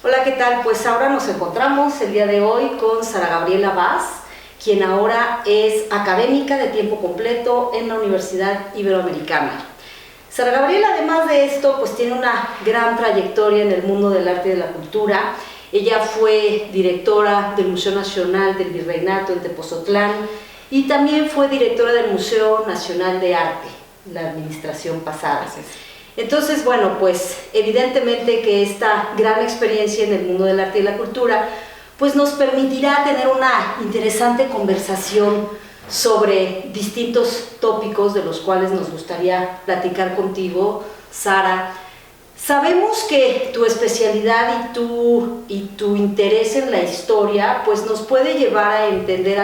Hola, ¿qué tal? Pues ahora nos encontramos el día de hoy con Sara Gabriela Vaz, quien ahora es académica de tiempo completo en la Universidad Iberoamericana. Sara Gabriela, además de esto, pues tiene una gran trayectoria en el mundo del arte y de la cultura. Ella fue directora del Museo Nacional del Virreinato en Tepoztlán y también fue directora del Museo Nacional de Arte, la administración pasada. Entonces, bueno, pues evidentemente que esta gran experiencia en el mundo del arte y la cultura pues nos permitirá tener una interesante conversación sobre distintos tópicos de los cuales nos gustaría platicar contigo, Sara. Sabemos que tu especialidad y tu interés en la historia pues nos puede llevar a entender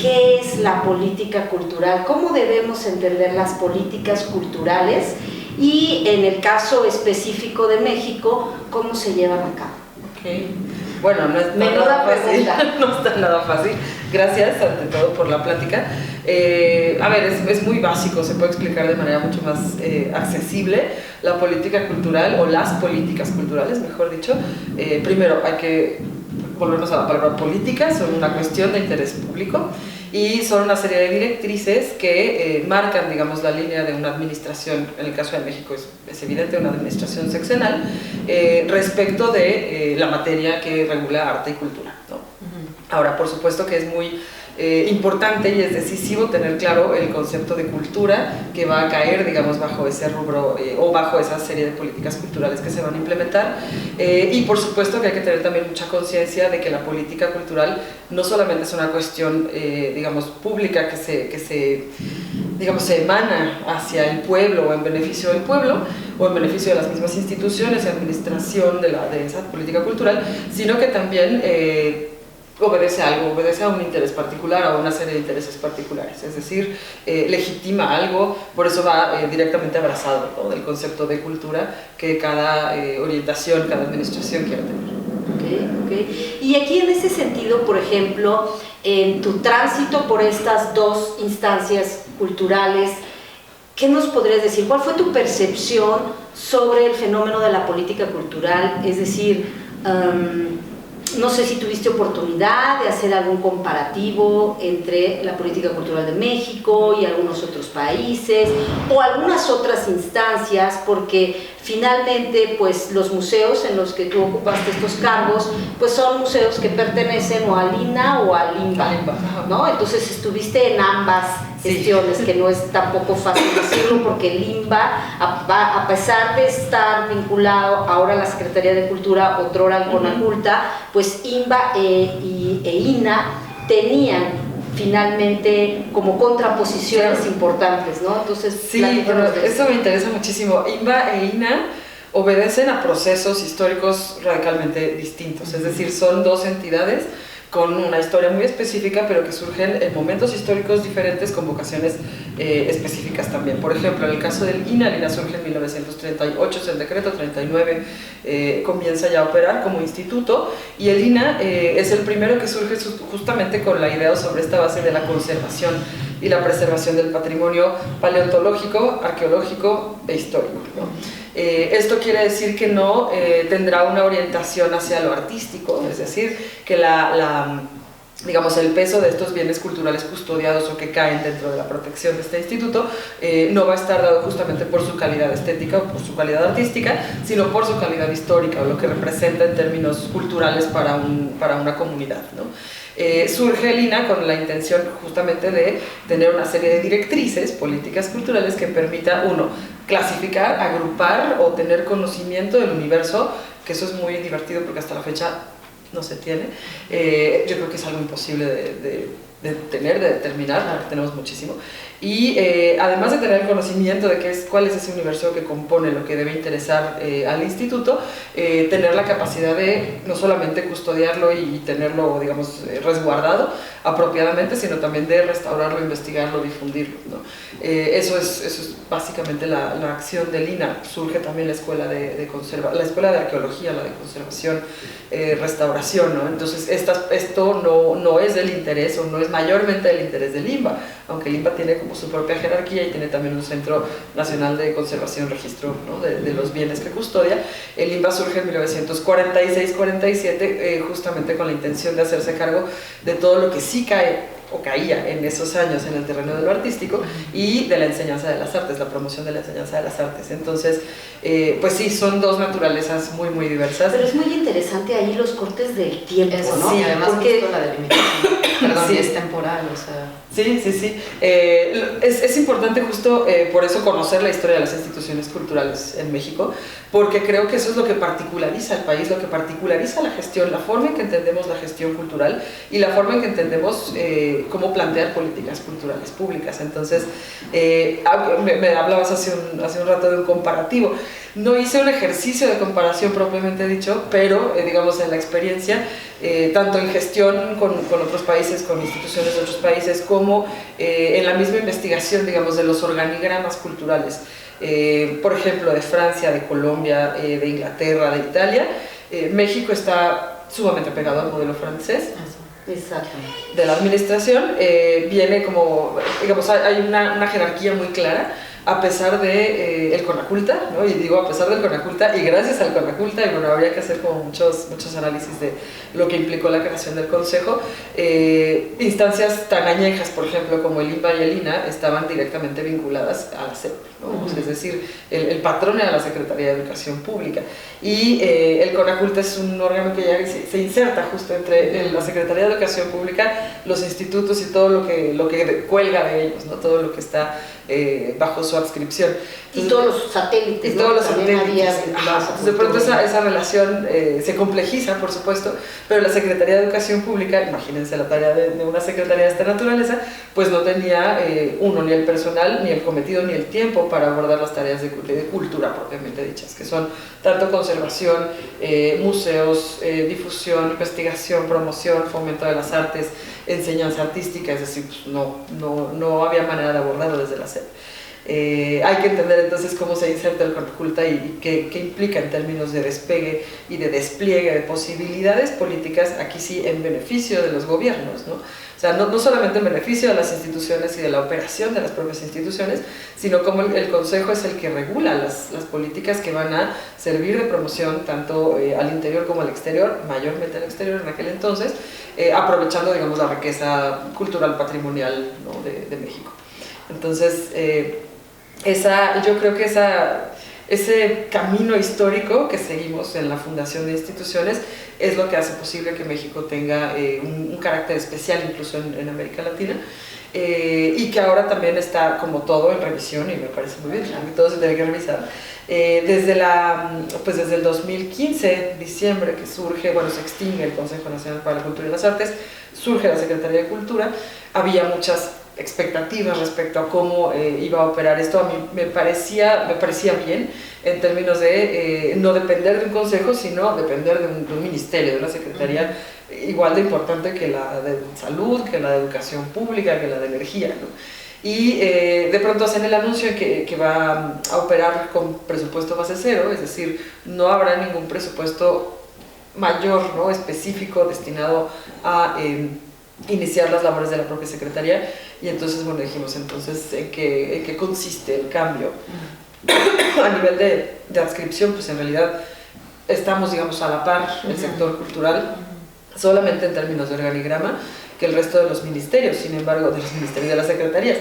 qué es la política cultural, cómo debemos entender las políticas culturales y en el caso específico de México, cómo se llevan a cabo. Okay. Bueno, no es nada fácil, no está nada fácil. Gracias ante todo por la plática. A ver, es muy básico, se puede explicar de manera mucho más accesible la política cultural o las políticas culturales, mejor dicho. Primero hay que volvernos a la palabra política, son una cuestión de interés público y son una serie de directrices que marcan, digamos, la línea de una administración, en el caso de México es evidente, una administración sexenal, respecto de la materia que regula arte y cultura, ¿no? Ahora, por supuesto que es muy importante y es decisivo tener claro el concepto de cultura que va a caer, digamos, bajo ese rubro o bajo esa serie de políticas culturales que se van a implementar, y por supuesto que hay que tener también mucha conciencia de que la política cultural no solamente es una cuestión, digamos, pública que se emana hacia el pueblo o en beneficio del pueblo o en beneficio de las mismas instituciones y administración de esa política cultural, sino que también obedece a un interés particular, a una serie de intereses particulares, es decir, legitima algo, por eso va directamente abrazado, ¿no?, del concepto de cultura que cada orientación, cada administración quiera tener. Okay. Y aquí en ese sentido, por ejemplo, en tu tránsito por estas dos instancias culturales, ¿qué nos podrías decir? ¿Cuál fue tu percepción sobre el fenómeno de la política cultural? Es decir, no sé si tuviste oportunidad de hacer algún comparativo entre la política cultural de México y algunos otros países o algunas otras instancias, porque finalmente pues los museos en los que tú ocupaste estos cargos pues son museos que pertenecen o al INA o al INBA, ¿no? Entonces estuviste en ambas gestiones, que no es tampoco fácil decirlo, porque el INBA, a pesar de estar vinculado ahora a la Secretaría de Cultura, otrora al CONACULTA, pues INBA e INA tenían finalmente como contraposiciones importantes, ¿no? Entonces, sí, pero eso me interesa muchísimo. INBA e INA obedecen a procesos históricos radicalmente distintos, es decir, son dos entidades con una historia muy específica, pero que surgen en momentos históricos diferentes con vocaciones específicas también. Por ejemplo, en el caso del INA, el INA surge en 1938, es el decreto 39, comienza ya a operar como instituto, y el INA es el primero que surge justamente con la idea sobre esta base de la conservación y la preservación del patrimonio paleontológico, arqueológico e histórico, ¿no? Esto quiere decir que no tendrá una orientación hacia lo artístico, es decir, que digamos, el peso de estos bienes culturales custodiados o que caen dentro de la protección de este instituto no va a estar dado justamente por su calidad estética o por su calidad artística, sino por su calidad histórica o lo que representa en términos culturales para una comunidad, ¿no? Surge el INA con la intención justamente de tener una serie de directrices políticas culturales que permita, uno, clasificar, agrupar o tener conocimiento del universo, que eso es muy divertido porque hasta la fecha no se tiene. Yo creo que es algo imposible de determinar, porque tenemos muchísimo. Y además de tener el conocimiento de cuál es ese universo que compone lo que debe interesar al instituto, tener la capacidad de no solamente custodiarlo y tenerlo, digamos, resguardado apropiadamente, sino también de restaurarlo, investigarlo, difundirlo, ¿no? Eso es básicamente la acción del INA. Surge también la escuela la escuela de arqueología, la de conservación, restauración, ¿no? Entonces esto no es del interés o no es es mayormente el interés del INBA, aunque el INBA tiene como su propia jerarquía y tiene también un Centro Nacional de Conservación y Registro, ¿no?, de los bienes que custodia. El INBA surge en 1946-47 justamente con la intención de hacerse cargo de todo lo que sí cae o caía en esos años en el terreno de lo artístico y de la enseñanza de las artes, la promoción de la enseñanza de las artes. Entonces, pues sí, son dos naturalezas muy, muy diversas. Pero es muy interesante ahí los cortes del tiempo, ¿no? Sí, además porque justo la delimitación, perdón, sí, es temporal, o sea... Sí, sí, sí. Es importante justo por eso conocer la historia de las instituciones culturales en México, porque creo que eso es lo que particulariza al país, lo que particulariza la gestión, la forma en que entendemos la gestión cultural y la forma en que entendemos cómo plantear políticas culturales públicas. Entonces, me hablabas hace un rato de un comparativo. No hice un ejercicio de comparación propiamente dicho, pero digamos en la experiencia, tanto en gestión con otros países, con instituciones de otros países, como en la misma investigación, digamos, de los organigramas culturales, por ejemplo, de Francia, de Colombia, de Inglaterra, de Italia, México está sumamente pegado al modelo francés. Exactamente. De la administración, viene como, digamos, hay una jerarquía muy clara, a pesar de el Conaculta, ¿no? Y digo a pesar del Conaculta y gracias al Conaculta, y bueno, habría que hacer como muchos análisis de lo que implicó la creación del Consejo. Instancias tan añejas, por ejemplo, como el INBA y el INA, estaban directamente vinculadas a la SEP, ¿no? Es decir, el patrón era la Secretaría de Educación Pública, y el Conaculta es un órgano que ya se inserta justo entre la Secretaría de Educación Pública, los institutos y todo lo que cuelga de ellos, ¿no? Todo lo que está bajo su adscripción. Entonces, y todos los satélites, y todos los también satélites. Entonces, de pronto esa relación se complejiza, por supuesto, pero la Secretaría de Educación Pública, imagínense la tarea de una secretaría de esta naturaleza, pues no tenía ni el personal, ni el cometido, ni el tiempo para abordar las tareas de cultura propiamente dichas, que son tanto conservación, museos, difusión, investigación, promoción, fomento de las artes, enseñanza artística, es decir, pues no había manera de abordarlo desde la SEP. Hay que entender entonces cómo se inserta el Conaculta y qué implica en términos de despegue y de despliegue de posibilidades políticas, aquí sí en beneficio de los gobiernos, ¿no? O sea, no solamente en beneficio de las instituciones y de la operación de las propias instituciones, sino como el Consejo es el que regula las políticas que van a servir de promoción tanto al interior como al exterior, mayormente al exterior en aquel entonces, aprovechando, digamos, la riqueza cultural patrimonial, ¿no?, de México. Entonces, yo creo que ese camino histórico que seguimos en la fundación de instituciones es lo que hace posible que México tenga un carácter especial incluso en América Latina, y que ahora también está como todo en revisión, y me parece muy bien, que todo se tiene que revisar. Desde el 2015, diciembre, que se extingue el Consejo Nacional para la Cultura y las Artes, surge la Secretaría de Cultura. Había muchas expectativas respecto a cómo iba a operar esto. A mí me parecía bien en términos de no depender de un consejo, sino depender de un ministerio, de una secretaría igual de importante que la de salud, que la de educación pública, que la de energía, ¿no? Y de pronto hacen el anuncio que va a operar con presupuesto base cero, es decir, no habrá ningún presupuesto mayor, ¿no?, específico destinado a iniciar las labores de la propia secretaría. Y entonces, bueno, dijimos, entonces, ¿en qué consiste el cambio? A nivel de adscripción, pues en realidad estamos, digamos, a la par el sector cultural, solamente en términos de organigrama, que el resto de los ministerios, sin embargo, de los ministerios de las secretarías.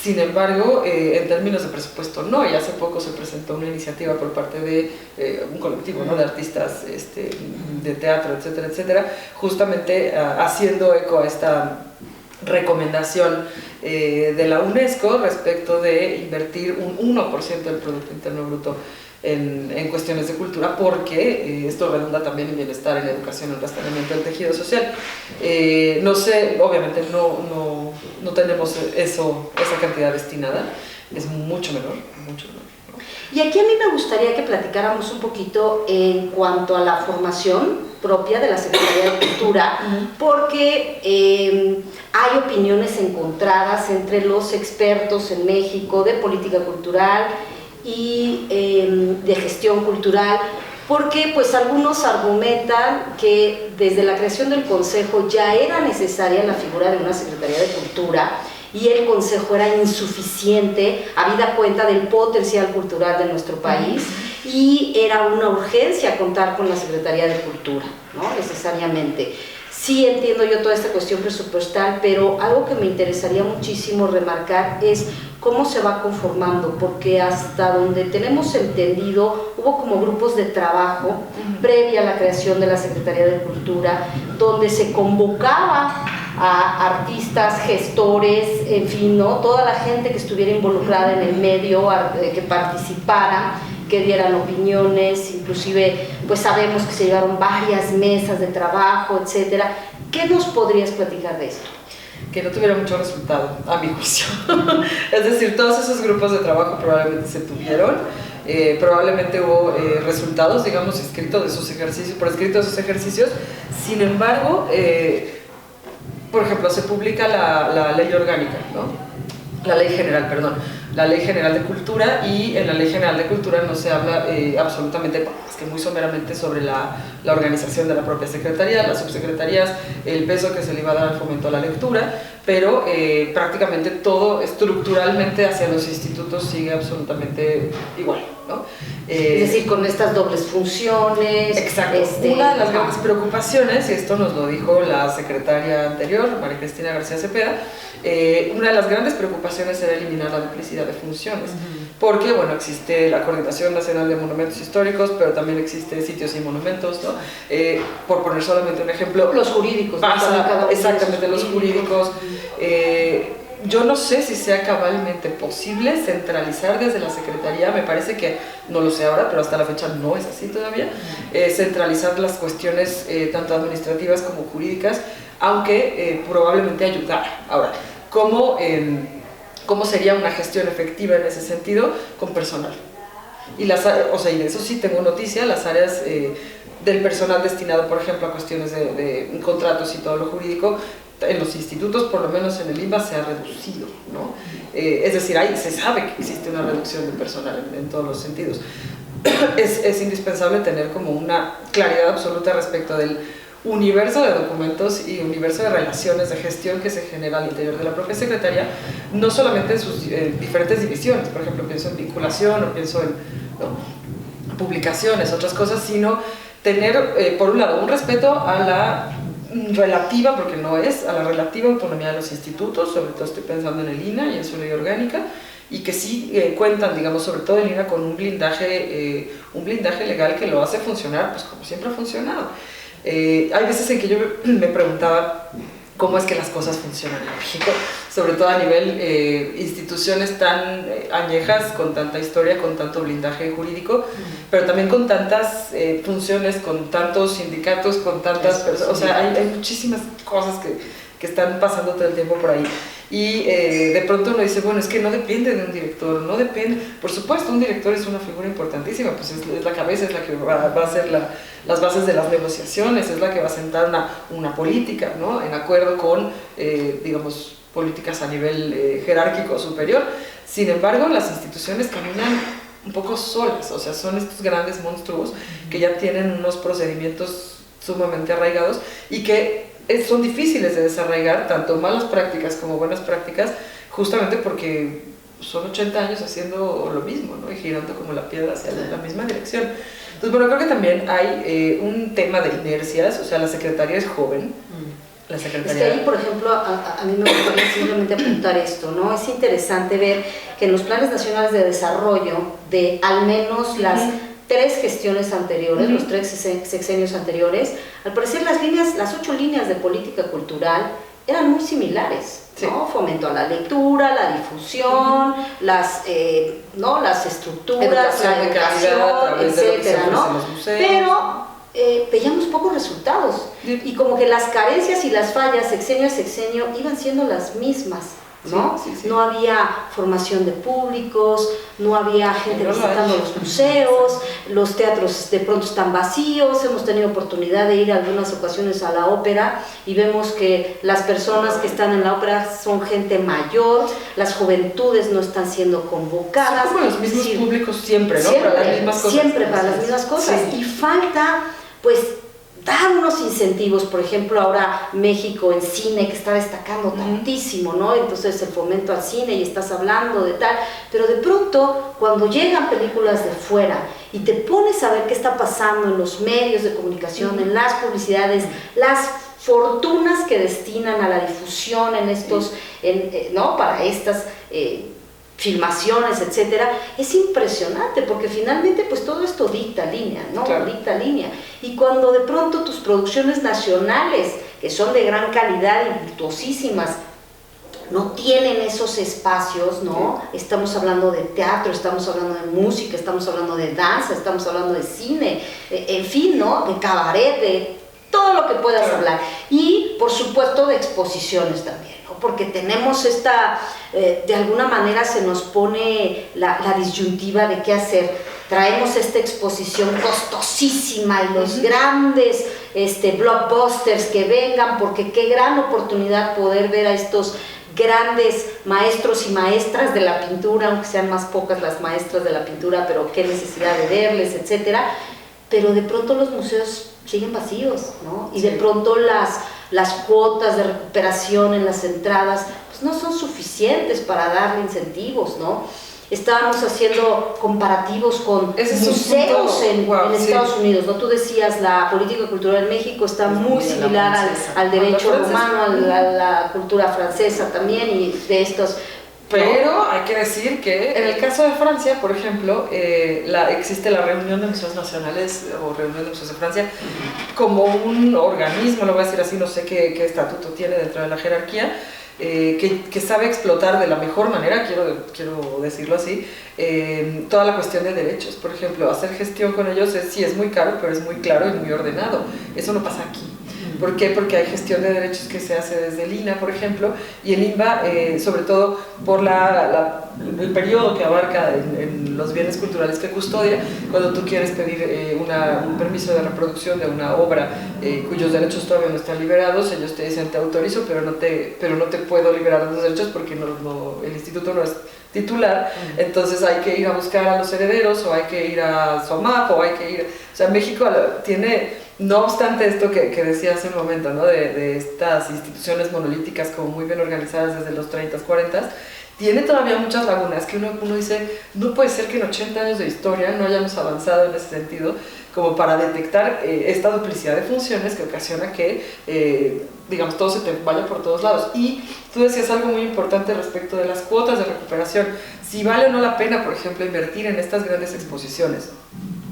Sin embargo, en términos de presupuesto no, y hace poco se presentó una iniciativa por parte de un colectivo, ¿no?, de artistas de teatro, etcétera, etcétera, justamente haciendo eco a esta recomendación de la UNESCO respecto de invertir un 1% del Producto Interno Bruto en cuestiones de cultura, porque esto redunda también en bienestar, en educación, en restauramiento del tejido social. No sé, obviamente no tenemos esa cantidad destinada, es mucho menor, mucho menor. Y aquí a mí me gustaría que platicáramos un poquito en cuanto a la formación propia de la Secretaría de Cultura, porque hay opiniones encontradas entre los expertos en México de política cultural y de gestión cultural, porque pues algunos argumentan que desde la creación del Consejo ya era necesaria la figura de una Secretaría de Cultura y el Consejo era insuficiente, habida cuenta del potencial cultural de nuestro país, y era una urgencia contar con la Secretaría de Cultura, ¿no? Necesariamente. Sí entiendo yo toda esta cuestión presupuestal, pero algo que me interesaría muchísimo remarcar es cómo se va conformando, porque hasta donde tenemos entendido hubo como grupos de trabajo previa a la creación de la Secretaría de Cultura, donde se convocaba a artistas, gestores, en fin, ¿no? Toda la gente que estuviera involucrada en el medio, que participara, que dieran opiniones, inclusive pues sabemos que se llevaron varias mesas de trabajo, etcétera. ¿Qué nos podrías platicar de esto? Que no tuviera mucho resultado, a mi juicio. Es decir, todos esos grupos de trabajo probablemente se tuvieron, probablemente hubo resultados, digamos, escritos de esos ejercicios, por escrito de esos ejercicios. Sin embargo, por ejemplo, se publica la ley orgánica, ¿no? La ley general de cultura, y en la ley general de cultura no se habla absolutamente, es que muy someramente, sobre la organización de la propia secretaría, las subsecretarías, el peso que se le iba a dar al fomento a la lectura, pero prácticamente todo estructuralmente hacia los institutos sigue absolutamente igual, ¿no? Es decir, con estas dobles funciones. Exacto. Una de las grandes preocupaciones, y esto nos lo dijo la secretaria anterior, María Cristina García Cepeda, una de las grandes preocupaciones era eliminar la duplicidad de funciones, porque, bueno, existe la Coordinación Nacional de Monumentos Históricos, pero también existe Sitios y Monumentos, ¿no? Por poner solamente un ejemplo. Los jurídicos. Exactamente, los jurídicos. Yo no sé si sea cabalmente posible centralizar desde la Secretaría, me parece que, no lo sé ahora, pero hasta la fecha no es así todavía, centralizar las cuestiones tanto administrativas como jurídicas, aunque probablemente ayudara. Ahora, ¿cómo sería una gestión efectiva en ese sentido? Con personal. Y y de eso sí tengo noticia, las áreas del personal destinado, por ejemplo, a cuestiones de contratos y todo lo jurídico, en los institutos, por lo menos en el INBA, se ha reducido, ¿no? Es decir, se sabe que existe una reducción de personal en todos los sentidos. Es indispensable tener como una claridad absoluta respecto del universo de documentos y universo de relaciones de gestión que se genera al interior de la propia Secretaría, no solamente en sus diferentes divisiones, por ejemplo, pienso en vinculación o pienso en publicaciones, otras cosas, sino tener, por un lado, un respeto a la relativa, porque no es, a la relativa autonomía de los institutos, sobre todo estoy pensando en el INAH y en su ley orgánica, y que sí cuentan, digamos, sobre todo el INAH, con un blindaje legal que lo hace funcionar, pues como siempre ha funcionado. Hay veces en que yo me preguntaba cómo es que las cosas funcionan en México, sobre todo a nivel instituciones tan añejas, con tanta historia, con tanto blindaje jurídico, pero también con tantas funciones, con tantos sindicatos, con tantas personas, o sea, hay muchísimas cosas que están pasando todo el tiempo por ahí. Y de pronto uno dice, bueno, es que no depende de un director, no depende, por supuesto un director es una figura importantísima, pues es la cabeza, es la que va a hacer las bases de las negociaciones, es la que va a sentar una política, ¿no? En acuerdo con, digamos, políticas a nivel jerárquico superior. Sin embargo, las instituciones caminan un poco solas, o sea, son estos grandes monstruos que ya tienen unos procedimientos sumamente arraigados y que son difíciles de desarraigar, tanto malas prácticas como buenas prácticas, justamente porque son 80 años haciendo lo mismo, ¿no? Y girando como la piedra hacia la misma dirección. Entonces, bueno, creo que también hay un tema de inercias, o sea, la Secretaría es joven. La Secretaría... Es que ahí, por ejemplo, a mí me gustaría simplemente apuntar esto, ¿no? Es interesante ver que en los planes nacionales de desarrollo de al menos las 3 gestiones anteriores, los 3 sexenios anteriores, al parecer las 8 líneas de política cultural eran muy similares, ¿no? Fomento a la lectura, la difusión, las estructuras, la educación, etcétera, ¿no? Pero veíamos pocos resultados y como que las carencias y las fallas sexenio a sexenio iban siendo las mismas, ¿no? Sí, sí, sí. No había formación de públicos, no había gente No lo visitando hay. los museos, los teatros de pronto están vacíos, hemos tenido oportunidad de ir algunas ocasiones a la ópera y vemos que las personas que están en la ópera son gente mayor, las juventudes no están siendo convocadas. Son como los mismos Sí, públicos siempre, ¿no? siempre, Para las mismas cosas. siempre para las mismas cosas. Sí. Y falta, pues, dar unos incentivos. Por ejemplo, ahora México en cine, que está destacando tantísimo, ¿no? Entonces el fomento al cine y estás hablando de tal, pero de pronto cuando llegan películas de fuera y te pones a ver qué está pasando en los medios de comunicación, en las publicidades, las fortunas que destinan a la difusión en estos, ¿no? Para estas filmaciones, etcétera, es impresionante porque finalmente pues todo esto dicta línea, ¿no? Claro. Dicta línea. Y cuando de pronto tus producciones nacionales, que son de gran calidad y virtuosísimas, no tienen esos espacios, ¿no? Estamos hablando de teatro, estamos hablando de música, estamos hablando de danza, estamos hablando de cine, en fin, ¿no? De cabaret, de todo lo que puedas hablar. Y, por supuesto, de exposiciones también, ¿no? Porque tenemos esta, de alguna manera se nos pone la disyuntiva de qué hacer. Traemos esta exposición costosísima y los grandes blockbusters que vengan, porque qué gran oportunidad poder ver a estos grandes maestros y maestras de la pintura, aunque sean más pocas las maestras de la pintura, pero qué necesidad de verles, etcétera. Pero de pronto los museos siguen vacíos, ¿no? Y de pronto las cuotas de recuperación en las entradas pues no son suficientes para darle incentivos, ¿no? Estábamos haciendo comparativos con museos en Estados Unidos, ¿no? Tú decías, la política cultural en México está muy similar al derecho romano, a la cultura francesa también, y de estos... Pero hay que decir que en el caso de Francia, por ejemplo, existe la Reunión de Museos Nacionales o Reunión de Museos de Francia como un organismo, lo voy a decir así, no sé qué estatuto tiene dentro de la jerarquía, que sabe explotar de la mejor manera, quiero decirlo así, toda la cuestión de derechos. Por ejemplo, hacer gestión con ellos sí es muy caro, pero es muy claro y muy ordenado. Eso no pasa aquí. ¿Por qué? Porque hay gestión de derechos que se hace desde el INA, por ejemplo, y el INBA, sobre todo por el periodo que abarca en los bienes culturales que custodia, cuando tú quieres pedir un permiso de reproducción de una obra cuyos derechos todavía no están liberados, ellos te dicen te autorizo, pero no te puedo liberar los derechos porque el instituto no es titular, entonces hay que ir a buscar a los herederos, o hay que ir a SOMAP, o sea, México tiene... No obstante esto que decía hace un momento, ¿no? de estas instituciones monolíticas como muy bien organizadas desde los 30s, 40s, tiene todavía muchas lagunas que uno dice, no puede ser que en 80 años de historia no hayamos avanzado en ese sentido como para detectar esta duplicidad de funciones que ocasiona que, digamos, todo se te vaya por todos lados. Y tú decías algo muy importante respecto de las cuotas de recuperación. Si vale o no la pena, por ejemplo, invertir en estas grandes exposiciones,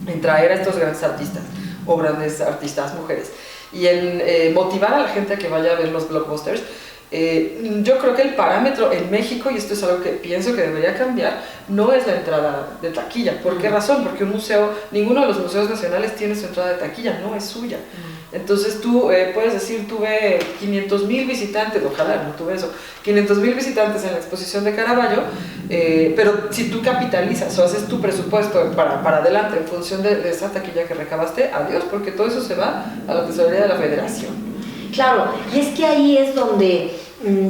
en traer a estos grandes artistas, o grandes artistas mujeres, y en motivar a la gente a que vaya a ver los blockbusters. Yo creo que el parámetro en México, y esto es algo que pienso que debería cambiar, no es la entrada de taquilla. ¿Por qué razón? Porque un museo, ninguno de los museos nacionales tiene su entrada de taquilla, no es suya. Entonces tú puedes decir, tuve 500,000 visitantes, ojalá no tuve eso, 500,000 visitantes en la exposición de Caravaggio, pero si tú capitalizas o haces tu presupuesto para adelante en función de esa taquilla que recabaste, adiós, porque todo eso se va a la tesorería de la federación. Claro, y es que ahí es donde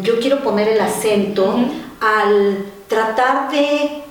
yo quiero poner el acento al tratar de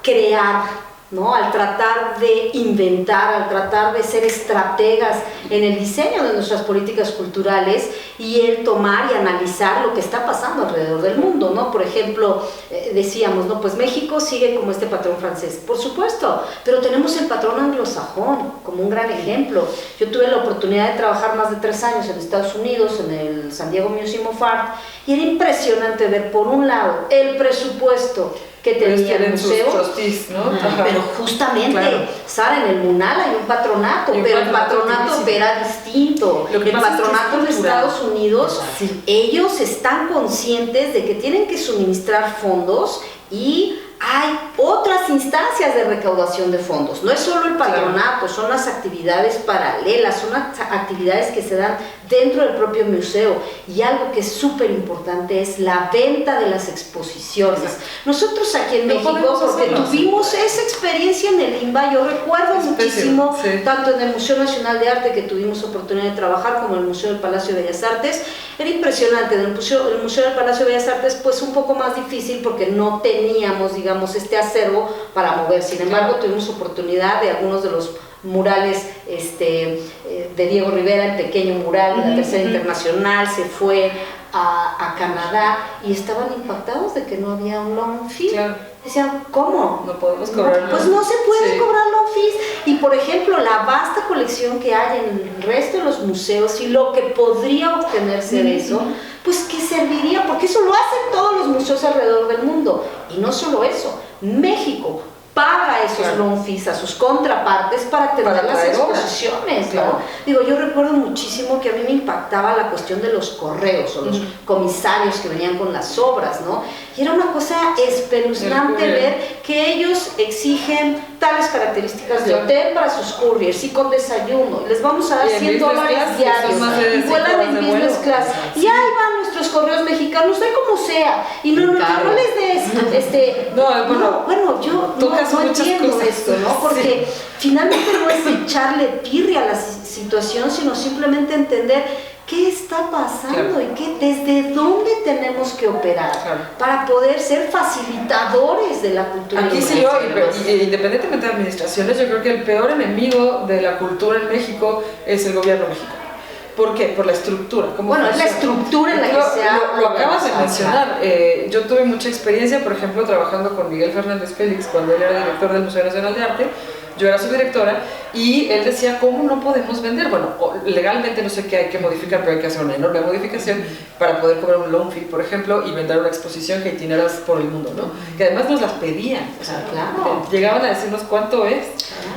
crear, ¿no? Al tratar de inventar, al tratar de ser estrategas en el diseño de nuestras políticas culturales y el tomar y analizar lo que está pasando alrededor del mundo, ¿no? Por ejemplo, decíamos, ¿no? Pues México sigue como este patrón francés, por supuesto, pero tenemos el patrón anglosajón como un gran ejemplo. Yo tuve la oportunidad de trabajar más de 3 años en Estados Unidos, en el San Diego Museum of Art, y era impresionante ver, por un lado, el presupuesto que tenía el museo, trustees, ¿no? Pero justamente, claro. Sara, en el MUNAL hay un patronato, pero el patronato opera distinto. El patronato de Estados Unidos, ellos están conscientes de que tienen que suministrar fondos y hay otras instancias de recaudación de fondos. No es solo el patronato, son las actividades paralelas, son actividades que se dan dentro del propio museo. Y algo que es súper importante es la venta de las exposiciones. Nosotros aquí en México, porque tuvimos esa experiencia en el INBA, yo recuerdo muchísimo, tanto en el Museo Nacional de Arte, que tuvimos oportunidad de trabajar, como en el Museo del Palacio de Bellas Artes. Era impresionante. En el Museo del Palacio de Bellas Artes, pues un poco más difícil porque no teníamos, digamos, este acervo para mover. Sin embargo, tuvimos oportunidad de algunos de los murales de Diego Rivera, el pequeño mural de la Tercera Internacional, se fue a Canadá y estaban impactados de que no había un long fee. Decían, ¿cómo? No podemos cobrar. Pues no se puede cobrar long fees. Y por ejemplo, la vasta colección que hay en el resto de los museos y lo que podría obtenerse de eso, pues que serviría, porque eso lo hacen todos los museos alrededor del mundo. Y no solo eso, México paga esos long fees a sus contrapartes para tener las exposiciones, ¿no? Digo, yo recuerdo muchísimo que a mí me impactaba la cuestión de los correos o los comisarios que venían con las obras, ¿no? Y era una cosa espeluznante ver que ellos exigen tales características de hotel para sus couriers y con desayuno, y les vamos a dar $100 diarios, y vuelan en business class, y ahí van nuestros correos mexicanos, de como sea, y no les des, bueno, yo no entiendo esto, ¿no? Porque finalmente no es echarle tirria a la situación, sino simplemente entender qué está pasando y desde dónde tenemos que operar para poder ser facilitadores de la cultura. Aquí sí, independientemente de administraciones, yo creo que el peor enemigo de la cultura en México es el gobierno mexicano. ¿Por qué? Por la estructura. Es la estructura en la que se ha... Lo acabas de mencionar. Yo tuve mucha experiencia, por ejemplo, trabajando con Miguel Fernández Félix cuando él era director del Museo Nacional de Arte. Yo era su directora y él decía, ¿cómo no podemos vender? Bueno, legalmente no sé qué hay que modificar, pero hay que hacer una enorme modificación para poder cobrar un long fee, por ejemplo, y vender una exposición que itineras por el mundo, ¿no? Que además nos las pedían, o sea, llegaban a decirnos cuánto es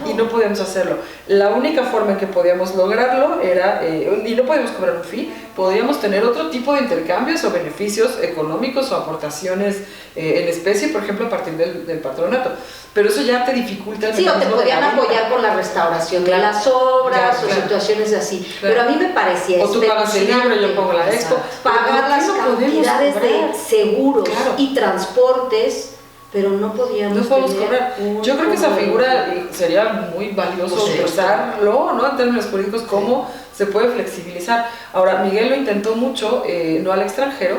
y no podíamos hacerlo. La única forma en que podíamos lograrlo era, y no podíamos cobrar un fee, podíamos tener otro tipo de intercambios o beneficios económicos o aportaciones en especie, por ejemplo, a partir del patronato. Pero eso ya te dificulta el o te podían apoyar con la restauración de las obras o situaciones así. Pero a mí me parecía o tú pagas el libro y yo pongo la expo. Pagar las cantidades de seguros y transportes, pero no podíamos cobrar. Yo creo que esa figura sería muy valioso usarlo, ¿no? En términos políticos, cómo se puede flexibilizar. Ahora, Miguel lo intentó mucho, no al extranjero,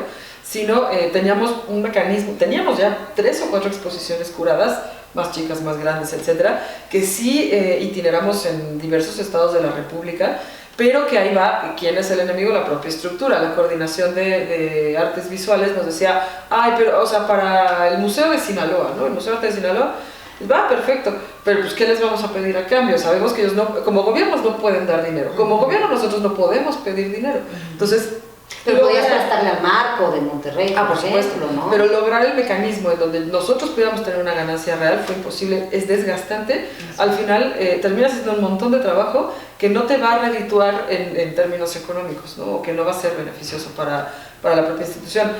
sino teníamos un mecanismo, teníamos ya 3 o 4 exposiciones curadas, más chicas, más grandes, etcétera, que sí itineramos en diversos estados de la República, pero que ahí va, ¿quién es el enemigo? La propia estructura. La coordinación de artes visuales nos decía, pero, o sea, para el Museo de Sinaloa, ¿no? El Museo de Arte de Sinaloa, va perfecto, pero pues ¿qué les vamos a pedir a cambio? Sabemos que ellos no, como gobiernos no pueden dar dinero, como gobierno nosotros no podemos pedir dinero, entonces... Pero podías prestarle al Marco de Monterrey, por ejemplo, ¿no? Pero lograr el mecanismo en donde nosotros pudiéramos tener una ganancia real fue imposible, es desgastante. Al final terminas haciendo un montón de trabajo que no te va a redituar en términos económicos, ¿no? O que no va a ser beneficioso para la propia institución.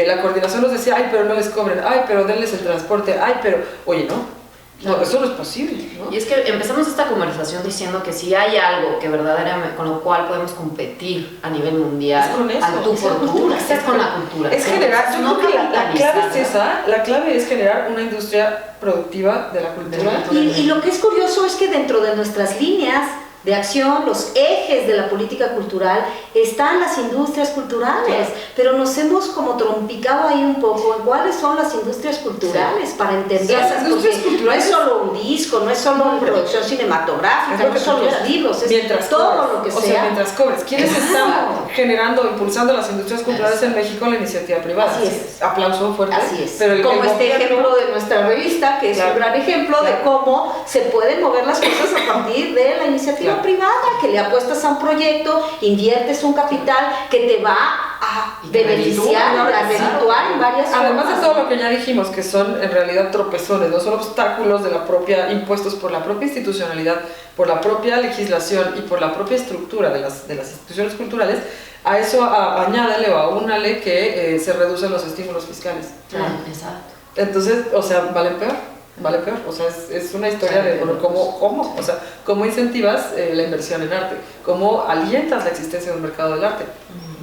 La coordinación nos decía, pero no les cobren, pero denles el transporte, pero, oye, ¿no? No, eso no es posible, ¿no? Y es que empezamos esta conversación diciendo que si hay algo que verdaderamente con lo cual podemos competir a nivel mundial, es con eso, al tú por tú, es con la cultura. Es generar, yo creo que la clave es esa, la clave es generar una industria productiva de la cultura. Y lo que es curioso es que dentro de nuestras líneas de acción, los ejes de la política cultural, están las industrias culturales, pero nos hemos como trompicado ahí un poco en cuáles son las industrias culturales para entenderlas, porque no es solo un disco, no es solo una producción cinematográfica, no son los libros, es todo lo que sea. O sea, mientras cobres. ¿Quiénes están generando, impulsando las industrias culturales en México? La iniciativa privada. Así es. Aplauso fuerte. Así es. Pero como este ejemplo de nuestra revista, que es un gran ejemplo de cómo se pueden mover las cosas a partir de la iniciativa privada, que le apuestas a un proyecto, inviertes un capital que te va a beneficiar, a redituar en varias formas. Además de todo lo que ya dijimos, que son en realidad tropezones, no son obstáculos de la propia, impuestos por la propia institucionalidad, por la propia legislación y por la propia estructura de las instituciones culturales. A eso añádele o aúnale que se reducen los estímulos fiscales. Exacto. Entonces, o sea, vale peor, o sea, es una historia de, bueno, ¿cómo? O sea, ¿cómo incentivas la inversión en arte? ¿Cómo alientas la existencia de un mercado del arte?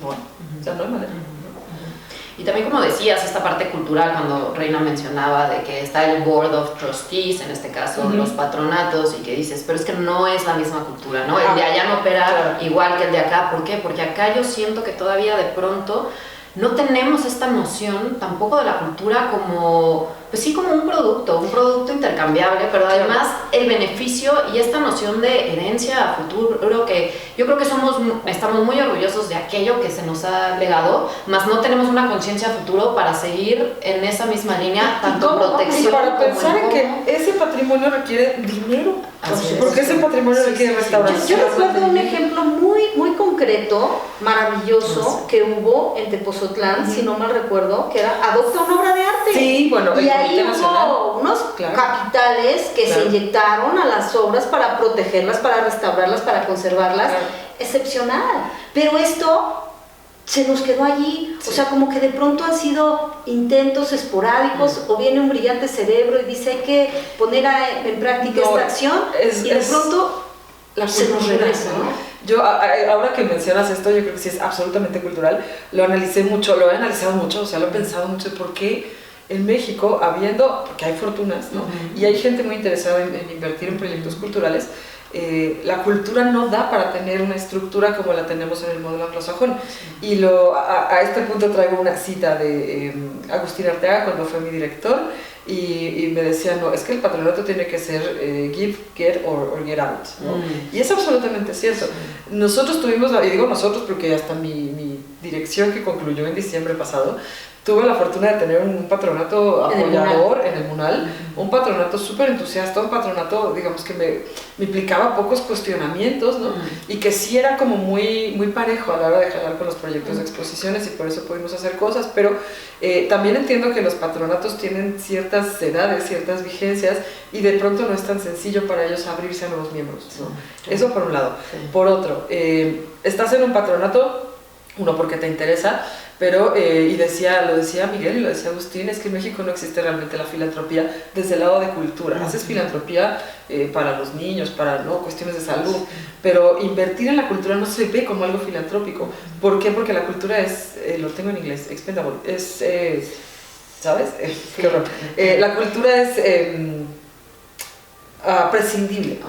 Bueno, o sea, no hay manera. Y también, como decías, esta parte cultural, cuando Reina mencionaba de que está el Board of Trustees, en este caso los patronatos, y que dices, pero es que no es la misma cultura, ¿no? El de allá no opera igual que el de acá. ¿Por qué? Porque acá yo siento que todavía de pronto no tenemos esta noción tampoco de la cultura como, pues sí, como un producto intercambiable, pero además el beneficio y esta noción de herencia a futuro, que yo creo que estamos muy orgullosos de aquello que se nos ha legado, más no tenemos una conciencia a futuro para seguir en esa misma línea, tanto protección y para como pensar en que ese patrimonio requiere dinero, porque ese patrimonio requiere restauración. Yo recuerdo un ejemplo muy concreto, maravilloso, que hubo en Tepoztlán, si no mal recuerdo, que era Adopta una obra de arte. Sí, bueno, y ahí hubo unos capitales que se inyectaron a las obras para protegerlas, para restaurarlas, para conservarlas. Excepcional. Pero esto se nos quedó allí, o sea, como que de pronto han sido intentos esporádicos, o viene un brillante cerebro y dice hay que poner en práctica esta acción, y de pronto se nos regresa, ¿no? Yo, ahora que mencionas esto, yo creo que sí es absolutamente cultural, lo analicé mucho, lo he analizado mucho, o sea, lo he pensado mucho, ¿por qué en México, porque hay fortunas, ¿no? Y hay gente muy interesada en invertir en proyectos culturales, la cultura no da para tener una estructura como la tenemos en el modelo anglosajón. Y a este punto traigo una cita de Agustín Arteaga cuando fue mi director, y me decía, no, es que el patronato tiene que ser give, get or get out, ¿no? Y es absolutamente cierto. Nosotros tuvimos, y digo nosotros porque hasta mi dirección, que concluyó en diciembre pasado, tuve la fortuna de tener un patronato apoyador en el MUNAL, un patronato súper entusiasta, un patronato, digamos, que me implicaba pocos cuestionamientos, ¿no? Y que sí era como muy parejo a la hora de jalar con los proyectos de exposiciones, y por eso pudimos hacer cosas, pero también entiendo que los patronatos tienen ciertas edades, ciertas vigencias, y de pronto no es tan sencillo para ellos abrirse a nuevos miembros, ¿no? Eso por un lado. Por otro, estás en un patronato, uno, porque te interesa, pero, lo decía Miguel y lo decía Agustín, es que en México no existe realmente la filantropía desde el lado de cultura. Haces filantropía para los niños, para cuestiones de salud, pero invertir en la cultura no se ve como algo filantrópico. ¿Por qué? Porque la cultura es, lo tengo en inglés, expendable, ¿sabes? Qué horror. La cultura es prescindible.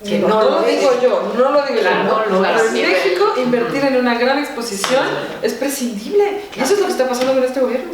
Que no lo digo yo, pero en México invertir en una gran exposición es prescindible, y eso es lo que está pasando con este gobierno.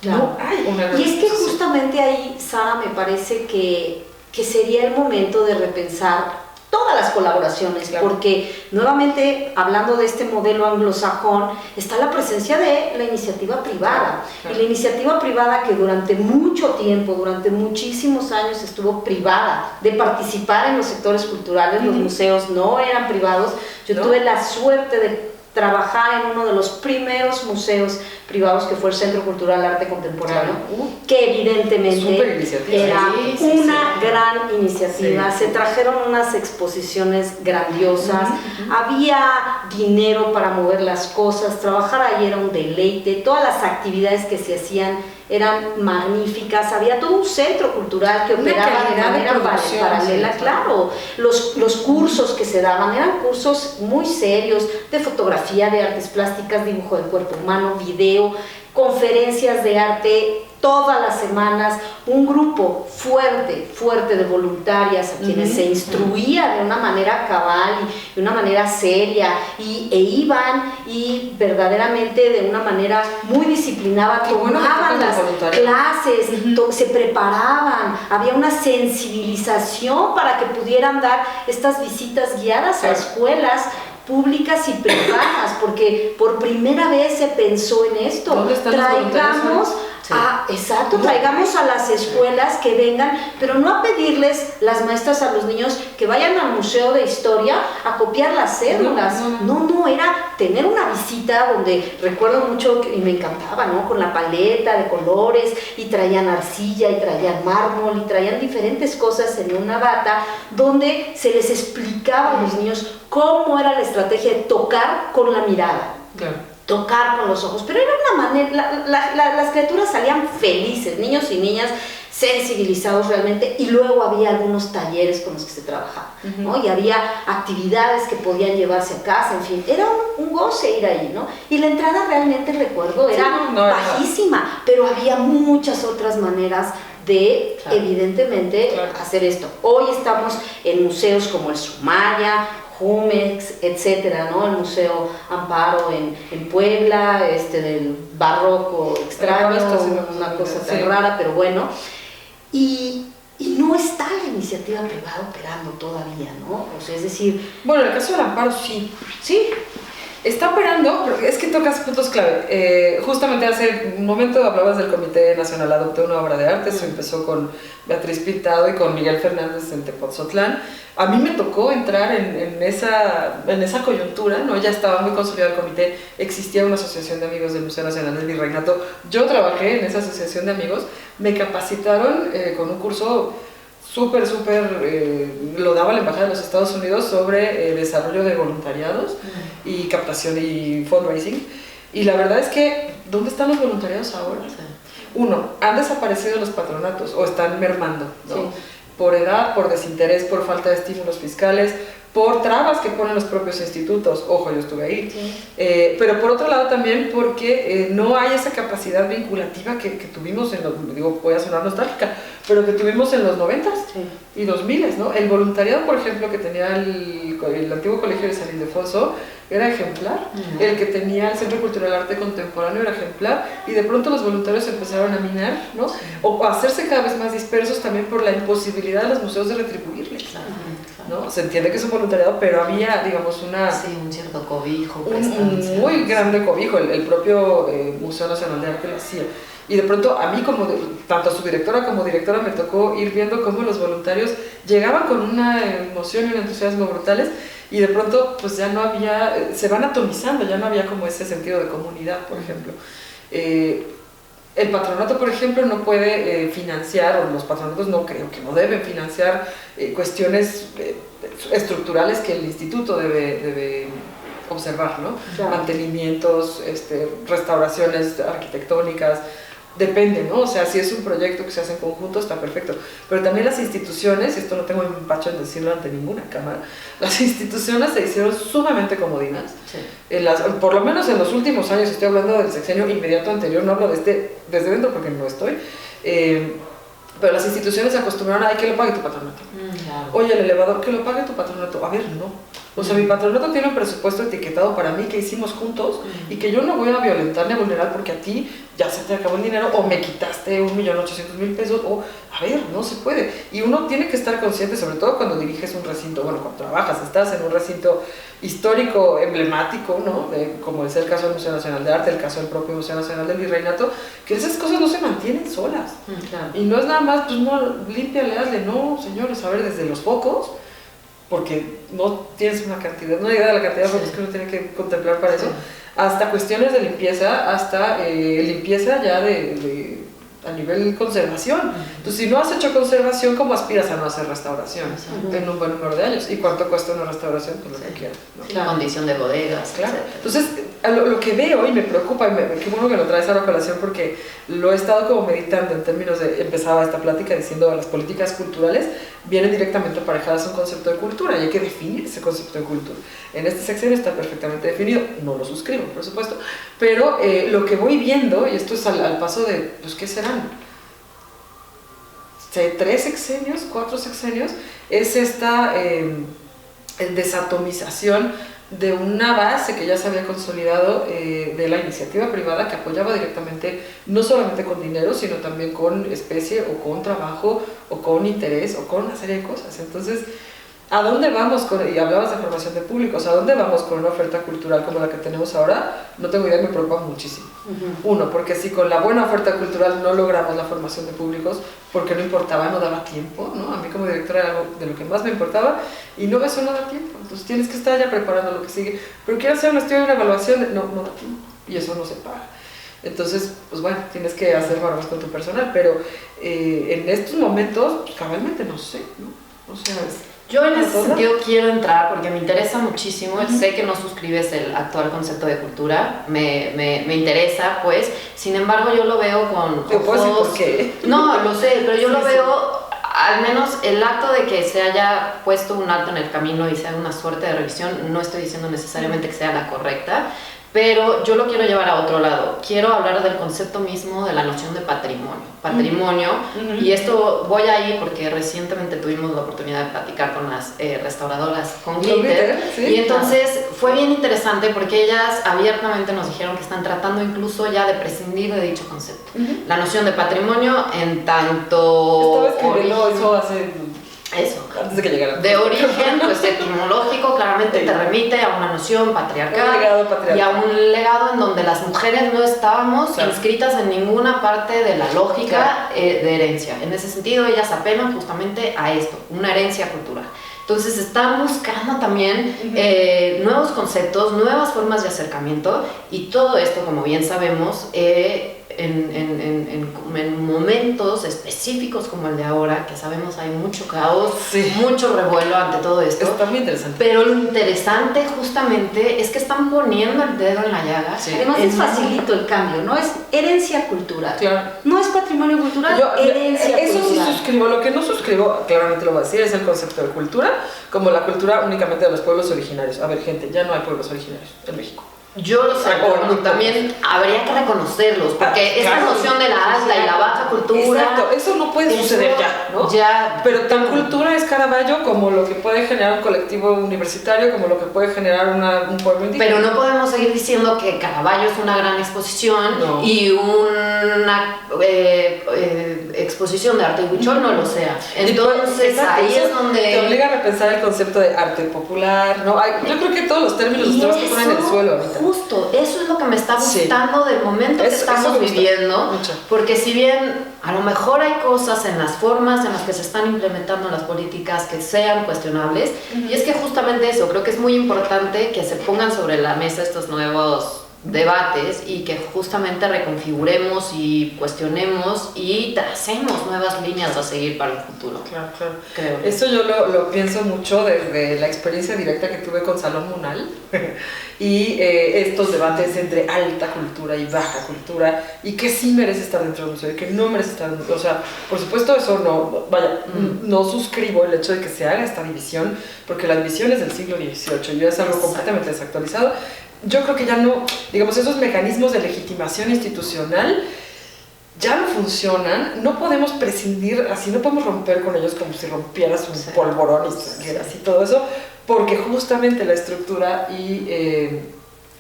No hay una gran exposición. Y es que justamente ahí, Sara, me parece que sería el momento de repensar todas las colaboraciones, porque nuevamente, hablando de este modelo anglosajón, está la presencia de la iniciativa privada. Y la iniciativa privada, que durante mucho tiempo, durante muchísimos años estuvo privada de participar en los sectores culturales, los museos no eran privados. Yo tuve la suerte de trabajar en uno de los primeros museos privados, que fue el Centro Cultural Arte Contemporáneo, que evidentemente era una gran iniciativa. Se trajeron unas exposiciones grandiosas, había dinero para mover las cosas, trabajar ahí era un deleite, todas las actividades que se hacían eran magníficas, había todo un centro cultural que operaba de manera paralela, claro. Los cursos que se daban eran cursos muy serios, de fotografía, de artes plásticas, dibujo del cuerpo humano, video, conferencias de arte todas las semanas, un grupo fuerte de voluntarias a quienes se instruía de una manera cabal y de una manera seria, e iban y verdaderamente de una manera muy disciplinada tomaban las clases, se preparaban, había una sensibilización para que pudieran dar estas visitas guiadas a escuelas públicas y privadas, porque por primera vez se pensó en esto. Traigamos a las escuelas que vengan, pero no a pedirles las maestras a los niños que vayan al Museo de Historia a copiar las cédulas. No, era tener una visita donde recuerdo mucho, y me encantaba, ¿no? Con la paleta de colores, y traían arcilla, y traían mármol, y traían diferentes cosas en una bata, donde se les explicaba a los niños cómo era la estrategia de tocar con la mirada. tocar con los ojos, pero era una manera, las criaturas salían felices, niños y niñas sensibilizados realmente, y luego había algunos talleres con los que se trabajaba, ¿no? Y había actividades que podían llevarse a casa, en fin, era un goce ir ahí, ¿no? Y la entrada realmente, recuerdo, era bajísima, pero había muchas otras maneras de, evidentemente, hacer esto. Hoy estamos en museos como el Sumaya, Jumex, etcétera, ¿no? El Museo Amparo en Puebla, del barroco extraño, una cosa tan rara, pero bueno. Y no está la iniciativa privada operando todavía, ¿no? O sea, es decir... Bueno, en el caso del Amparo sí. Sí, está operando, pero es que tocas puntos clave. Justamente hace un momento hablabas del Comité Nacional Adopte una Obra de Arte, eso empezó con Beatriz Pintado y con Miguel Fernández en Tepoztlán. A mí me tocó entrar en esa coyuntura, ¿no? Ya estaba muy consolidado el comité, existía una asociación de amigos del Museo Nacional del Virreinato, yo trabajé en esa asociación de amigos, me capacitaron con un curso súper, lo daba la Embajada de los Estados Unidos sobre desarrollo de voluntariados y captación y fundraising, y la verdad es que, ¿dónde están los voluntariados ahora? Uno, han desaparecido los patronatos o están mermando, ¿no? Sí. Por edad, por desinterés, por falta de estímulos fiscales, por trabas que ponen los propios institutos. Ojo, yo estuve ahí. Sí. Pero por otro lado también porque no hay esa capacidad vinculativa que tuvimos voy a sonar nostálgica, pero que tuvimos en los 90s y 2000s, ¿no? El voluntariado, por ejemplo, que tenía el antiguo colegio de San Ildefonso era ejemplar. El que tenía el Centro Cultural Arte Contemporáneo era ejemplar, y de pronto los voluntarios empezaron a minar, ¿no? O a hacerse cada vez más dispersos también por la imposibilidad de los museos de retribuirles, ¿no? Se entiende que es un voluntariado, pero había, digamos, un cierto cobijo, un muy grande cobijo. El propio Museo Nacional de Arte lo hacía. Y de pronto a mí, tanto a su directora como directora, me tocó ir viendo cómo los voluntarios llegaban con una emoción y un entusiasmo brutales, y de pronto pues ya no había, se van atomizando, ya no había como ese sentido de comunidad, por ejemplo. El patronato, por ejemplo, no puede financiar, o los patronatos no creo que no deben financiar cuestiones estructurales que el instituto debe observar, ¿no? Claro. Mantenimientos, restauraciones arquitectónicas, depende, ¿no? O sea, si es un proyecto que se hace en conjunto, está perfecto. Pero también las instituciones, y esto no tengo empacho en decirlo ante ninguna cámara, las instituciones se hicieron sumamente comodinas. Sí. Por lo menos en los últimos años, estoy hablando del sexenio inmediato anterior, no hablo desde dentro porque no estoy, pero las instituciones se acostumbraron a que lo pague tu patronato. Claro. Oye, el elevador, que lo pague tu patronato. A ver, no. O sea, mi patronato tiene un presupuesto etiquetado para mí que hicimos juntos y que yo no voy a violentar ni a vulnerar porque a ti ya se te acabó el dinero o me quitaste 1.800.000 pesos, o a ver, no se puede. Y uno tiene que estar consciente, sobre todo cuando diriges un recinto, bueno, cuando trabajas, estás en un recinto histórico, emblemático, ¿no? Como es el caso del Museo Nacional de Arte, el caso del propio Museo Nacional del Virreinato, que esas cosas no se mantienen solas. Claro. Y no es nada más, pues no, límpiale, hazle, no, señores, a ver, desde los focos, porque no tienes una cantidad, no idea de la cantidad de focos que uno tiene que contemplar para eso, hasta cuestiones de limpieza, hasta limpieza ya a nivel conservación. Entonces, si no has hecho conservación, ¿cómo aspiras a no hacer restauración en un buen número de años? ¿Y cuánto cuesta una restauración? Pues lo que quieras, ¿no? La condición de bodegas, claro. Entonces, lo que veo y me preocupa, qué bueno que lo traes a la colación, porque lo he estado como meditando en términos de, empezaba esta plática diciendo las políticas culturales vienen directamente aparejadas a un concepto de cultura, y hay que definir ese concepto de cultura. En este sexenio está perfectamente definido, no lo suscribo, por supuesto, pero lo que voy viendo, y esto es al paso de, pues, ¿qué serán? 3 sexenios, 4 sexenios, es esta desatomización de una base que ya se había consolidado de la iniciativa privada, que apoyaba directamente, no solamente con dinero, sino también con especie, o con trabajo, o con interés, o con una serie de cosas. Entonces, ¿a dónde vamos y hablabas de formación de públicos, ¿a dónde vamos con una oferta cultural como la que tenemos ahora? No tengo idea, me preocupa muchísimo. Uno, porque si con la buena oferta cultural no logramos la formación de públicos, porque no importaba, no daba tiempo, ¿no? A mí como directora era algo de lo que más me importaba, y no, eso no da tiempo. Entonces tienes que estar ya preparando lo que sigue. Pero quiero hacer un estudio de una evaluación, no da tiempo, y eso no se paga. Entonces, pues bueno, tienes que hacer barbas con tu personal, pero en estos momentos, pues, cabalmente no sé, ¿no? O sea, Yo en ese sentido quiero entrar porque me interesa muchísimo. Sé que no suscribes el actual concepto de cultura, me interesa, pues. Sin embargo, yo lo veo con ojos... ¿Por qué? No, lo sé, pero yo lo veo, al menos el acto de que se haya puesto un alto en el camino y sea una suerte de revisión, no estoy diciendo necesariamente que sea la correcta, pero yo lo quiero llevar a otro lado. Quiero hablar del concepto mismo de la noción de patrimonio. Y esto voy a ir porque recientemente tuvimos la oportunidad de platicar con las restauradoras con Glitter, ¿sí? Y entonces fue bien interesante porque ellas abiertamente nos dijeron que están tratando incluso ya de prescindir de dicho concepto. La noción de patrimonio en tanto... Estaba escribiendo eso hace... Eso, antes de que llegara. De origen, pues etimológico, claramente te remite a una noción patriarcal y a un legado en donde las mujeres no estábamos inscritas en ninguna parte de la lógica de herencia. En ese sentido, ellas apelan justamente a esto, una herencia cultural. Entonces están buscando también nuevos conceptos, nuevas formas de acercamiento, y todo esto, como bien sabemos, en momentos específicos como el de ahora, que sabemos hay mucho caos, mucho revuelo ante todo esto. Está muy interesante. Pero lo interesante justamente es que están poniendo el dedo en la llaga. Además es facilito el cambio, no es herencia cultural. Claro. No es patrimonio cultural, herencia eso cultural. Eso sí suscribo. Lo que no suscribo, claramente lo voy a decir, es el concepto de cultura como la cultura únicamente de los pueblos originarios. A ver, gente, ya no hay pueblos originarios en México. Yo lo sé, pero también habría que reconocerlos, porque esa noción de la alta y la baja cultura... Exacto, eso no puede suceder ya, ¿no? Ya, pero tan cultura es Caravaggio como lo que puede generar un colectivo universitario, como lo que puede generar un pueblo indígena. Pero no podemos seguir diciendo que Caravaggio es una gran exposición y una exposición de arte huichol no lo sea. Entonces ahí es donde... Te obliga a repensar el concepto de arte popular, ¿no? Yo creo que todos los términos los tenemos que poner en el suelo ahorita. Justo, eso es lo que me está gustando del momento que estamos viviendo, porque si bien a lo mejor hay cosas en las formas en las que se están implementando las políticas que sean cuestionables, y es que justamente eso, creo que es muy importante que se pongan sobre la mesa estos nuevos debates y que justamente reconfiguremos y cuestionemos y tracemos nuevas líneas a seguir para el futuro. Claro, claro. Creo. Esto yo lo pienso mucho desde la experiencia directa que tuve con Salón Munal y estos debates entre alta cultura y baja cultura y que sí merece estar dentro del museo y que no merece estar dentro. O sea, por supuesto eso no suscribo el hecho de que se haga esta división, porque la división es del siglo XVIII y ya es algo completamente desactualizado. Yo creo que ya no, digamos, esos mecanismos de legitimación institucional ya no funcionan, no podemos prescindir, así no podemos romper con ellos como si rompieras un polvorón y así todo eso, porque justamente la estructura y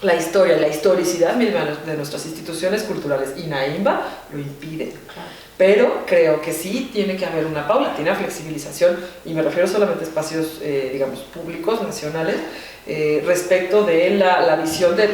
la historia, la historicidad misma de nuestras instituciones culturales y NAIMBA lo impiden. Pero creo que sí tiene que haber una paulatina flexibilización, y me refiero solamente a espacios, digamos, públicos, nacionales, respecto de la visión de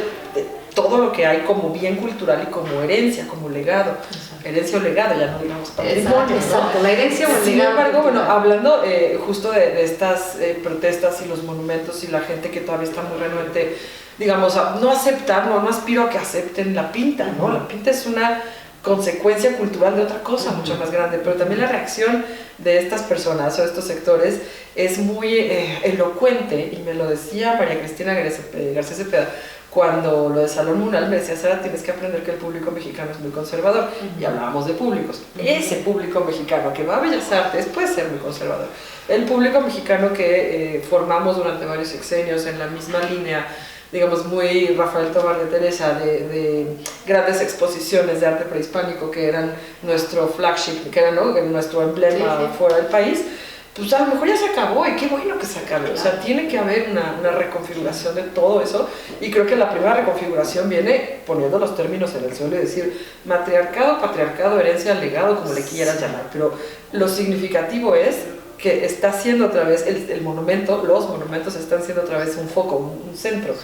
todo lo que hay como bien cultural y como herencia, como legado. Herencia o legado, ya no digamos patrimonio. Exacto, la herencia o el legado. Sin embargo, bueno, hablando justo de estas protestas y los monumentos y la gente que todavía está muy renuente, digamos, a no aceptar, no aspiro a que acepten la pinta, ¿no? La pinta es una consecuencia cultural de otra cosa mucho más grande, pero también la reacción de estas personas o de estos sectores es muy elocuente, y me lo decía María Cristina García Cepeda cuando lo de Salón Munal. Me decía: Sara, tienes que aprender que el público mexicano es muy conservador, y hablábamos de públicos. Ese público mexicano que va a Bellas Artes puede ser muy conservador. El público mexicano que formamos durante varios sexenios en la misma línea, digamos, muy Rafael Tobar de Teresa, de grandes exposiciones de arte prehispánico que eran nuestro flagship, que era, ¿no?, nuestro emblema fuera del país, pues a lo mejor ya se acabó, y qué bueno que se acabe. O sea, tiene que haber una reconfiguración de todo eso, y creo que la primera reconfiguración viene poniendo los términos en el suelo y decir matriarcado, patriarcado, herencia, legado, como le quieras llamar, pero lo significativo es que está siendo otra vez el monumento, los monumentos están siendo otra vez un foco, un centro,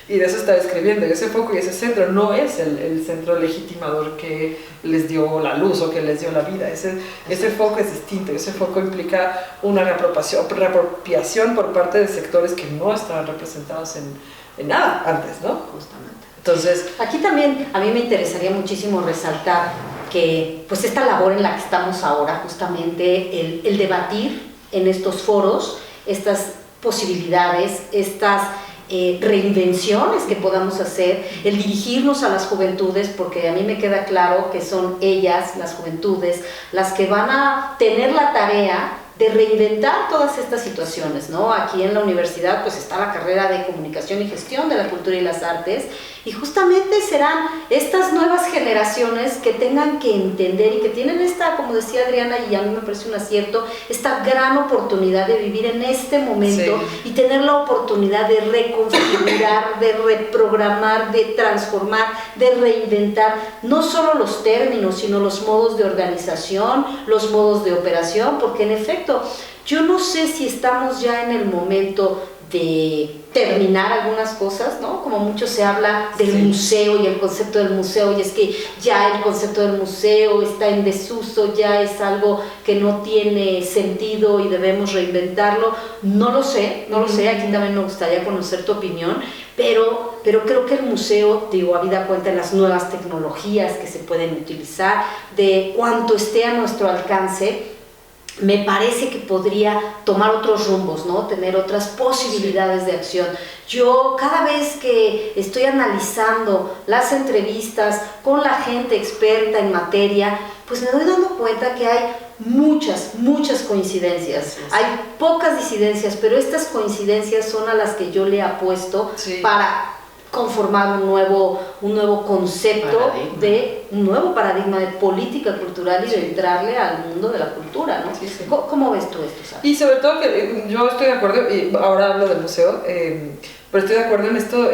y de eso está escribiendo. Y ese foco y ese centro no es el centro legitimador que les dio la luz o que les dio la vida. Ese foco es distinto, ese foco implica una reapropiación por parte de sectores que no estaban representados en nada antes, ¿no? Justamente. Entonces, aquí también a mí me interesaría muchísimo resaltar que pues esta labor en la que estamos ahora, justamente el debatir en estos foros, estas posibilidades, estas reinvenciones que podamos hacer, el dirigirnos a las juventudes, porque a mí me queda claro que son ellas, las juventudes, las que van a tener la tarea de reinventar todas estas situaciones, ¿no? Aquí en la universidad pues está la carrera de Comunicación y Gestión de la Cultura y las Artes, y justamente serán estas nuevas generaciones que tengan que entender y que tienen esta, como decía Adriana, y a mí me parece un acierto, esta gran oportunidad de vivir en este momento y tener la oportunidad de reconfigurar, de reprogramar, de transformar, de reinventar, no solo los términos, sino los modos de organización, los modos de operación, porque en efecto, yo no sé si estamos ya en el momento de terminar algunas cosas, ¿no? Como mucho se habla del museo y el concepto del museo, y es que ya el concepto del museo está en desuso, ya es algo que no tiene sentido y debemos reinventarlo. No lo sé, aquí también me gustaría conocer tu opinión, pero creo que el museo, digo, habida cuenta de las nuevas tecnologías que se pueden utilizar, de cuánto esté a nuestro alcance, me parece que podría tomar otros rumbos, ¿no? Tener otras posibilidades de acción. Yo cada vez que estoy analizando las entrevistas con la gente experta en materia, pues me doy dando cuenta que hay muchas coincidencias. Hay pocas disidencias, pero estas coincidencias son a las que yo le apuesto para conformar un nuevo concepto, un nuevo paradigma de política cultural y de entrarle al mundo de la cultura, ¿no? ¿Cómo ves tú esto, Sara? Y sobre todo que yo estoy de acuerdo, y ahora hablo del museo, pero estoy de acuerdo en esto,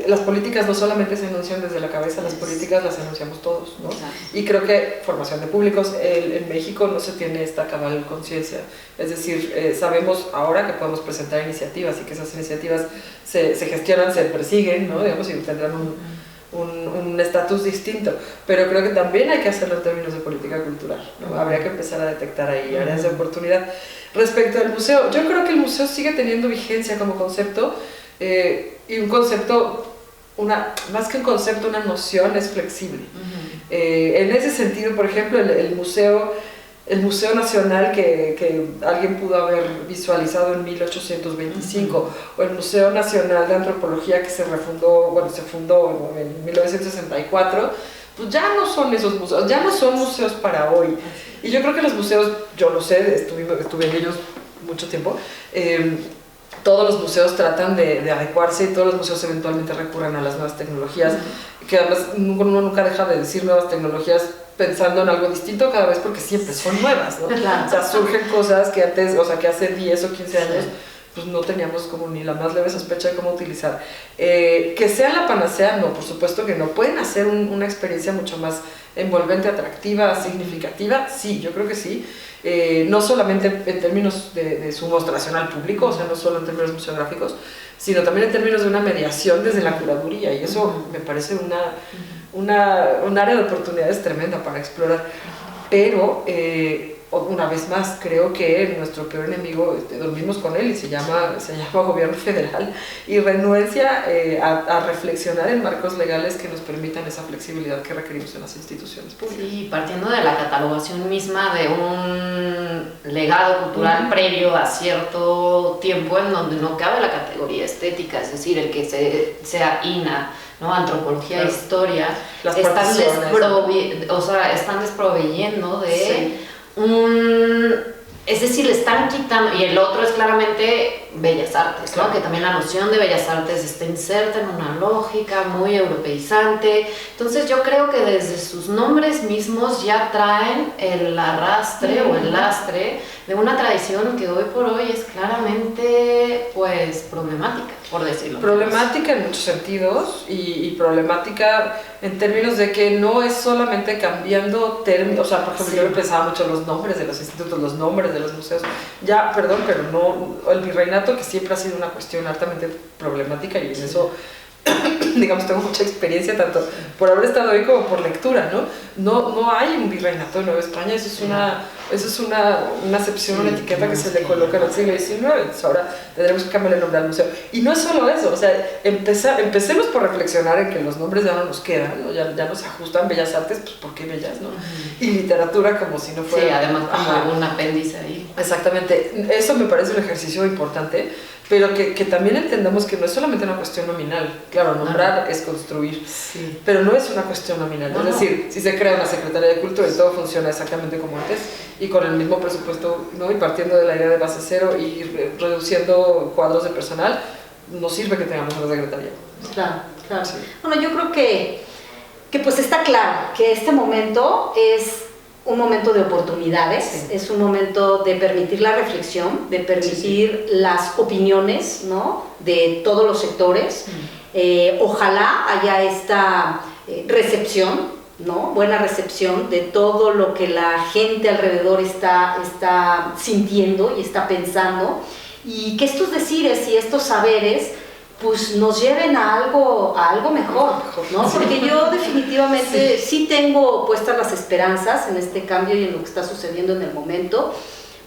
las políticas no solamente se enuncian desde la cabeza, las políticas las enunciamos todos, ¿no? Y creo que formación de públicos, en México no se tiene esta cabal conciencia, es decir, sabemos ahora que podemos presentar iniciativas y que esas iniciativas se gestionan, se persiguen, ¿no? Digamos, y tendrán un estatus distinto, pero creo que también hay que hacerlo en términos de política cultural, ¿no? Habría que empezar a detectar ahí áreas de oportunidad. Respecto al museo, yo creo que el museo sigue teniendo vigencia como concepto, y un concepto, más que un concepto, una noción es flexible. En ese sentido, por ejemplo, el Museo Nacional que alguien pudo haber visualizado en 1825, o el Museo Nacional de Antropología que se fundó en 1964, pues ya no son esos museos, ya no son museos para hoy. Y yo creo que los museos, yo lo sé, estuve en ellos mucho tiempo, todos los museos tratan de adecuarse, y todos los museos eventualmente recurren a las nuevas tecnologías, que además uno nunca deja de decir nuevas tecnologías pensando en algo distinto cada vez, porque siempre son nuevas, ¿no? O sea, surgen cosas que antes, o sea, que hace 10 o 15 años pues no teníamos como ni la más leve sospecha de cómo utilizar. Que sea la panacea, no, por supuesto que no. Pueden hacer una experiencia mucho más envolvente, atractiva, significativa, sí, yo creo que sí. No solamente en términos de su mostración al público, o sea, no solo en términos museográficos, sino también en términos de una mediación desde la curaduría, y eso me parece un área de oportunidades tremenda para explorar. Pero una vez más, creo que nuestro peor enemigo, dormimos con él, y se llama gobierno federal, y renuencia a reflexionar en marcos legales que nos permitan esa flexibilidad que requerimos en las instituciones públicas. Sí, partiendo de la catalogación misma de un legado cultural previo a cierto tiempo en donde no cabe la categoría estética, es decir, el que sea INA, ¿no? Antropología e historia, están desproveyendo de es decir, le están quitando, y el otro es claramente Bellas Artes, ¿no? Que también la noción de Bellas Artes está inserta en una lógica muy europeizante. Entonces yo creo que desde sus nombres mismos ya traen el arrastre o el lastre de una tradición que hoy por hoy es claramente pues problemática, por decirlo. Problemática en muchos sentidos, y problemática en términos de que no es solamente cambiando términos, o sea, por ejemplo, yo pensaba mucho en los nombres de los institutos, los nombres de los museos, ya, perdón, pero no, el virreinato, que siempre ha sido una cuestión altamente problemática, y en eso digamos, tengo mucha experiencia tanto por haber estado ahí como por lectura, ¿no? No hay un virreinato en Nueva España, eso es una acepción, una etiqueta que se le coloca en el siglo XIX, entonces ahora tendremos que cambiar el nombre al museo. Y no es solo eso, o sea, empecemos por reflexionar en que los nombres ya no nos quedan, ¿no? Ya no se ajustan. Bellas Artes, pues ¿por qué bellas, no? Y literatura como si no fuera... Sí, además como un apéndice ahí. Exactamente, eso me parece un ejercicio importante, pero que también entendamos que no es solamente una cuestión nominal. Claro, nombrar es construir, sí, pero no es una cuestión nominal. Es decir, si se crea una Secretaría de Cultura y todo funciona exactamente como antes, y con el mismo presupuesto, ¿no? Y partiendo de la idea de base cero y reduciendo cuadros de personal, no sirve que tengamos una secretaría. Claro, claro. Sí. Bueno, yo creo que pues está claro que este momento es un momento de oportunidades, sí. Es un momento de permitir la reflexión, de permitir las opiniones, ¿no? De todos los sectores. Ojalá haya esta recepción, ¿no? Buena recepción de todo lo que la gente alrededor está sintiendo y está pensando, y que estos decires y estos saberes pues nos lleven a algo mejor, ¿no? Porque yo definitivamente sí tengo puestas las esperanzas en este cambio y en lo que está sucediendo en el momento.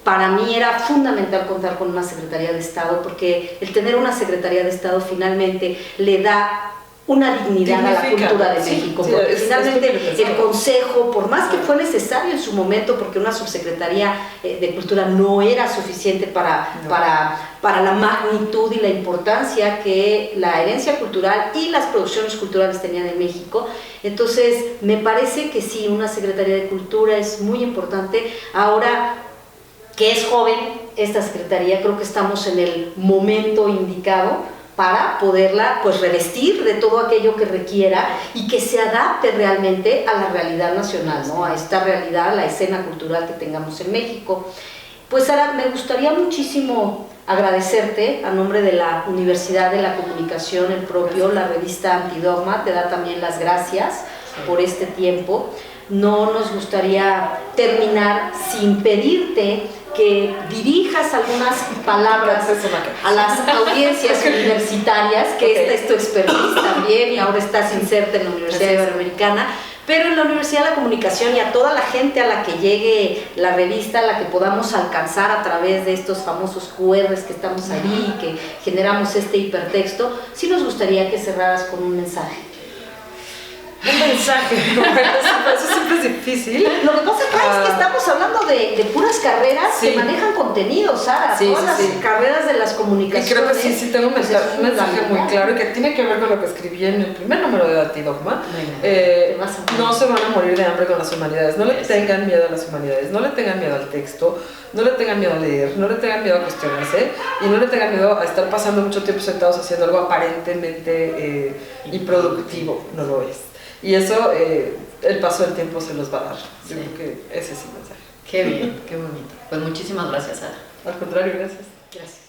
Para mí era fundamental contar con una Secretaría de Estado, porque el tener una Secretaría de Estado finalmente le da una dignidad a la cultura de México, porque finalmente el Consejo, por más que fue necesario en su momento, porque una subsecretaría de Cultura no era suficiente para la magnitud y la importancia que la herencia cultural y las producciones culturales tenían en México. Entonces me parece que sí, una Secretaría de Cultura es muy importante. Ahora que es joven esta Secretaría, creo que estamos en el momento indicado para poderla pues revestir de todo aquello que requiera y que se adapte realmente a la realidad nacional, ¿no? A esta realidad, a la escena cultural que tengamos en México. Pues Sara, me gustaría muchísimo agradecerte a nombre de la Universidad de la Comunicación, el propio, la revista Antidogma, te da también las gracias por este tiempo. No nos gustaría terminar sin pedirte que dirijas algunas palabras a las audiencias universitarias, que esta es tu expertise también y ahora estás inserta en la Universidad Iberoamericana, pero en la Universidad de la Comunicación y a toda la gente a la que llegue la revista, a la que podamos alcanzar a través de estos famosos QRs que estamos ahí y que generamos este hipertexto, sí nos gustaría que cerraras con un mensaje. Un mensaje, eso siempre es difícil. Lo que pasa acá es que estamos hablando de puras carreras que manejan contenidos, Sara, todas las carreras de las comunicaciones. Y creo que sí tengo un mensaje muy claro y que tiene que ver con lo que escribí en el primer número de Antidogma. No se van a morir de hambre con las humanidades, no le tengan miedo a las humanidades, no le tengan miedo al texto, no le tengan miedo a leer, no le tengan miedo a cuestionarse y no le tengan miedo a estar pasando mucho tiempo sentados haciendo algo aparentemente improductivo, no lo es. Y eso, el paso del tiempo se los va a dar. Yo creo que ese es el mensaje. Qué bien, qué bonito. Pues muchísimas gracias, Sara. Al contrario, gracias. Gracias.